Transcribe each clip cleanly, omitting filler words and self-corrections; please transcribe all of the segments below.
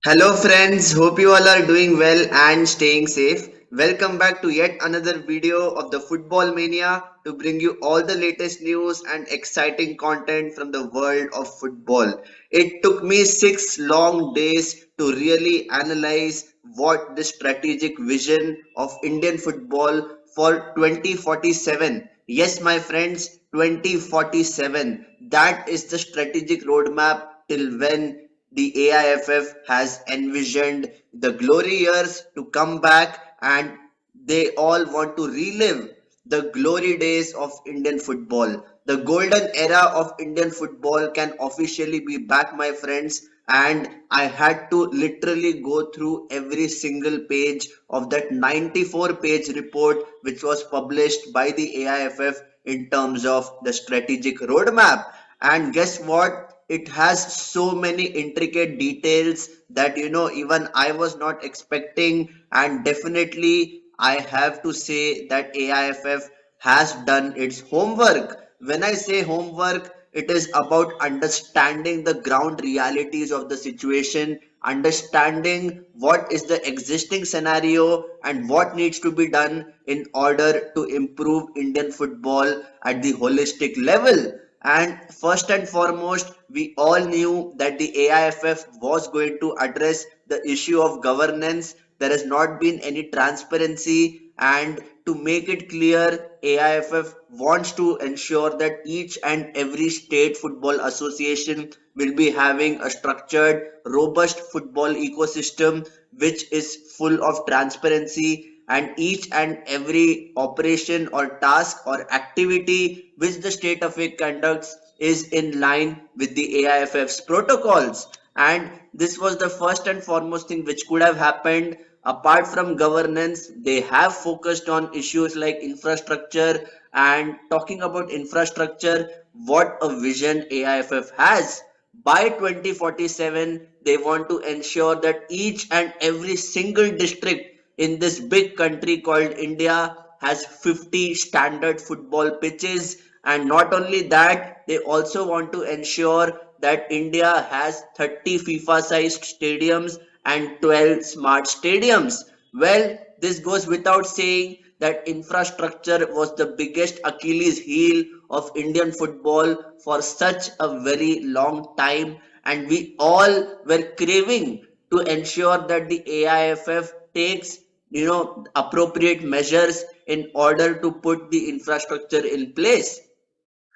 Hello, friends. Hope you all are doing well and staying safe. Welcome back to yet another video of the Football Mania to bring you all the latest news and exciting content from the world of football. It took me 6 long days to really analyze what the strategic vision of Indian football for 2047. Yes, my friends, 2047. That is the strategic roadmap till when the AIFF has envisioned the glory years to come back, and they all want to relive the glory days of Indian football. The golden era of Indian football can officially be back, my friends. And I had to literally go through every single page of that 94-page report which was published by the AIFF in terms of the strategic roadmap. And guess what? It has so many intricate details that even I was not expecting, and definitely I have to say that AIFF has done its homework. When I say homework, it is about understanding the ground realities of the situation, understanding what is the existing scenario and what needs to be done in order to improve Indian football at the holistic level. And first and foremost, we all knew that the AIFF was going to address the issue of governance. There has not been any transparency, and to make it clear, AIFF wants to ensure that each and every state football association will be having a structured, robust football ecosystem which is full of transparency, and each and every operation or task or activity which the state of it conducts is in line with the AIFF's protocols. And this was the first and foremost thing which could have happened. Apart from governance, they have focused on issues like infrastructure. And talking about infrastructure, what a vision AIFF has. By 2047, they want to ensure that each and every single district in this big country called India has 50 standard football pitches. And not only that, they also want to ensure that India has 30 FIFA sized stadiums and 12 smart stadiums. Well, this goes without saying that infrastructure was the biggest Achilles heel of Indian football for such a very long time, and we all were craving to ensure that the AIFF takes appropriate measures in order to put the infrastructure in place.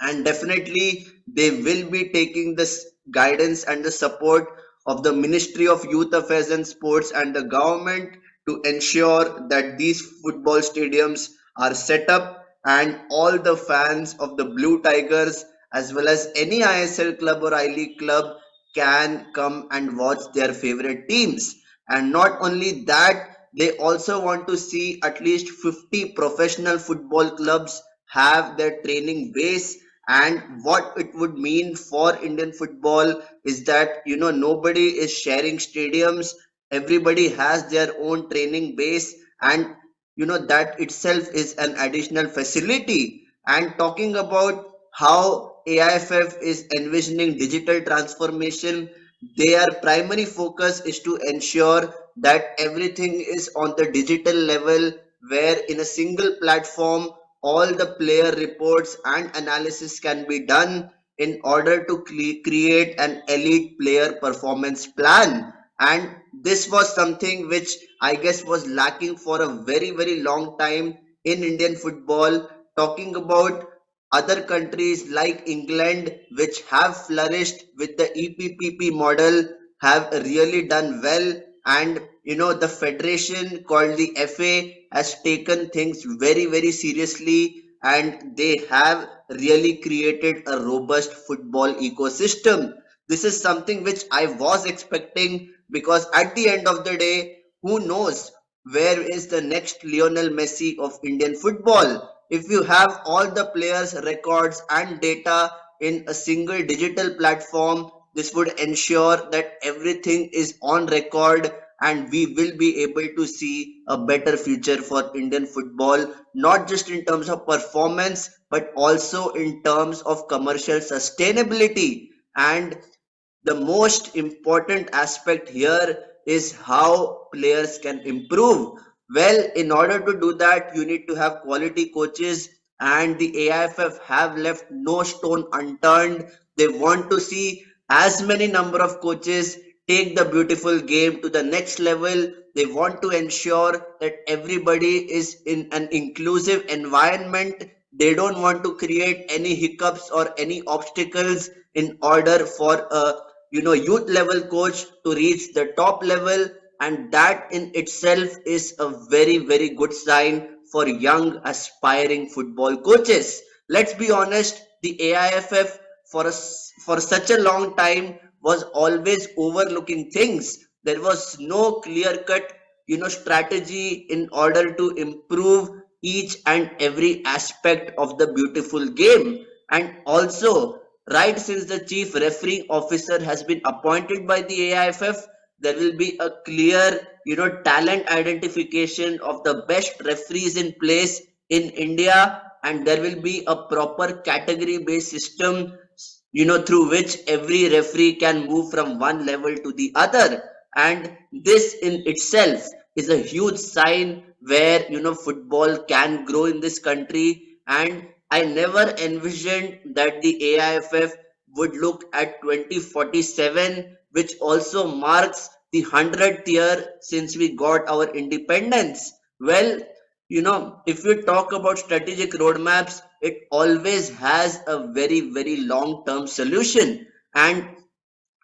And definitely they will be taking this guidance and the support of the Ministry of Youth Affairs and Sports and the government to ensure that these football stadiums are set up, and all the fans of the Blue Tigers as well as any ISL club or I League club can come and watch their favorite teams. And not only that, they also want to see at least 50 professional football clubs have their training base. And what it would mean for Indian football is that nobody is sharing stadiums, everybody has their own training base, and that itself is an additional facility. And talking about how AIFF is envisioning digital transformation, their primary focus is to ensure that everything is on the digital level, where in a single platform all the player reports and analysis can be done in order to create an elite player performance plan. And this was something which I guess was lacking for a very, very long time in Indian football. Talking about other countries like England, which have flourished with the EPPP model, have really done well. And the federation called the FA has taken things very, very seriously, and they have really created a robust football ecosystem. This is something which I was expecting, because at the end of the day, who knows where is the next Lionel Messi of Indian football? If you have all the players' records and data in a single digital platform, this would ensure that everything is on record, and we will be able to see a better future for Indian football, not just in terms of performance, but also in terms of commercial sustainability. And the most important aspect here is how players can improve. Well, in order to do that, you need to have quality coaches, and the AIFF have left no stone unturned. They want to see as many number of coaches take the beautiful game to the next level. They want to ensure that everybody is in an inclusive environment. They don't want to create any hiccups or any obstacles in order for a youth level coach to reach the top level, and that in itself is a very good sign for young aspiring football coaches. Let's be honest, the AIFF for such a long time was always overlooking things. There was no clear cut strategy in order to improve each and every aspect of the beautiful game. And also, right since the chief referee officer has been appointed by the AIFF, there will be a clear talent identification of the best referees in place in India, and there will be a proper category based system through which every referee can move from one level to the other. And this in itself is a huge sign where football can grow in this country. And I never envisioned that the AIFF would look at 2047, which also marks the 100th year since we got our independence. Well, if we talk about strategic roadmaps, it always has a very long term solution. And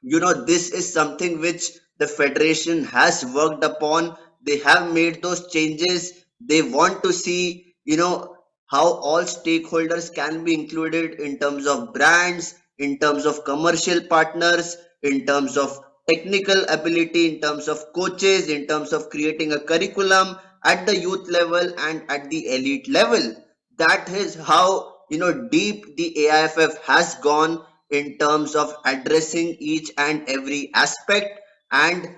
this is something which the federation has worked upon. They have made those changes. They want to see how all stakeholders can be included in terms of brands, in terms of commercial partners, in terms of technical ability, in terms of coaches, in terms of creating a curriculum at the youth level and at the elite level. That is how deep the AIFF has gone in terms of addressing each and every aspect. And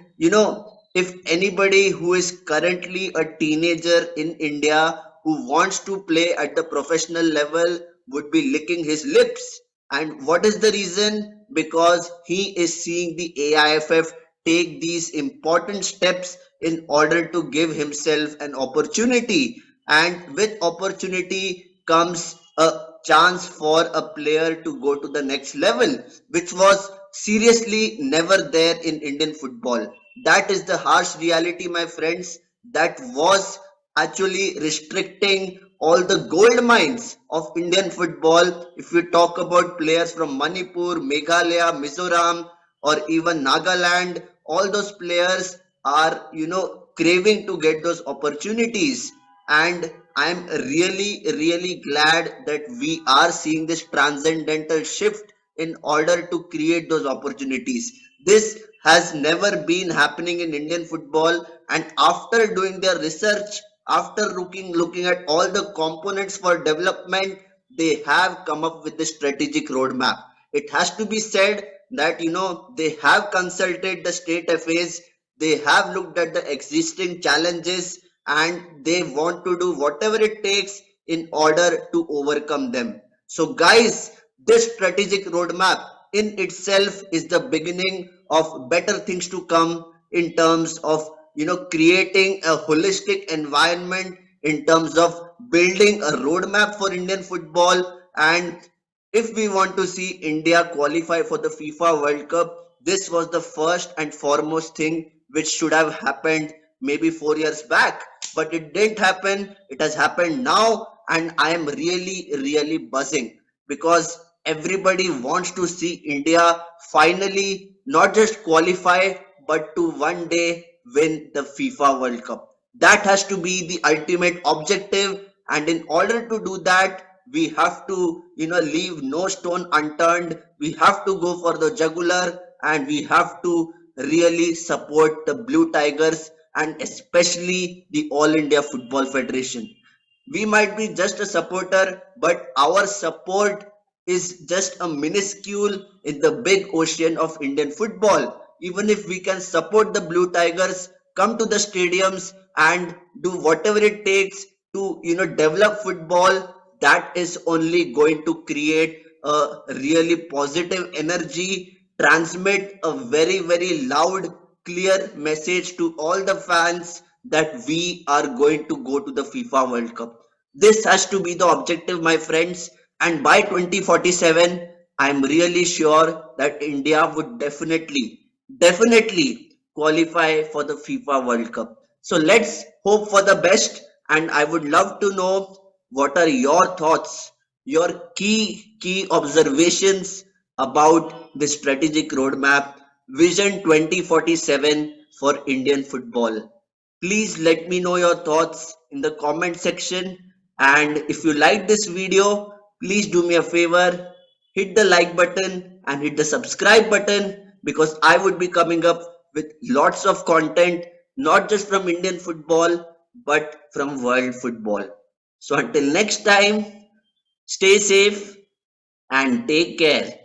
if anybody who is currently a teenager in India who wants to play at the professional level would be licking his lips. And what is the reason? Because he is seeing the AIFF take these important steps in order to give himself an opportunity. And with opportunity comes a chance for a player to go to the next level, which was seriously never there in Indian football. That is the harsh reality, my friends. That was actually restricting all the gold mines of Indian football. If we talk about players from Manipur, Meghalaya, Mizoram, or even Nagaland, all those players are, craving to get those opportunities. And I'm really glad that we are seeing this transcendental shift in order to create those opportunities. This has never been happening in Indian football, and after doing their research, after looking at all the components for development, they have come up with the strategic roadmap. It has to be said that they have consulted the state affairs, they have looked at the existing challenges, and they want to do whatever it takes in order to overcome them. So guys, this strategic roadmap in itself is the beginning of better things to come in terms of creating a holistic environment, in terms of building a roadmap for Indian football. And if we want to see India qualify for the FIFA World Cup, this was the first and foremost thing which should have happened maybe 4 years back. But it didn't happen. It has happened now, and I am really buzzing because everybody wants to see India finally not just qualify but to one day win the FIFA World Cup. That has to be the ultimate objective, and in order to do that, we have to leave no stone unturned. We have to go for the jugular, and we have to really support the Blue Tigers and especially the All India Football Federation. We might be just a supporter, but our support is just a minuscule in the big ocean of Indian football. Even if we can support the Blue Tigers, come to the stadiums and do whatever it takes to develop football, that is only going to create a really positive energy, transmit a very loud clear message to all the fans that we are going to go to the FIFA World Cup. This has to be the objective, my friends, and by 2047, I'm really sure that India would definitely qualify for the FIFA World Cup. So let's hope for the best, and I would love to know what are your thoughts, your key observations about the strategic roadmap Vision 2047 for Indian football. Please let me know your thoughts in the comment section. And if you like this video, please do me a favor, hit the like button and hit the subscribe button because I would be coming up with lots of content, not just from Indian football, but from world football. So until next time, stay safe and take care.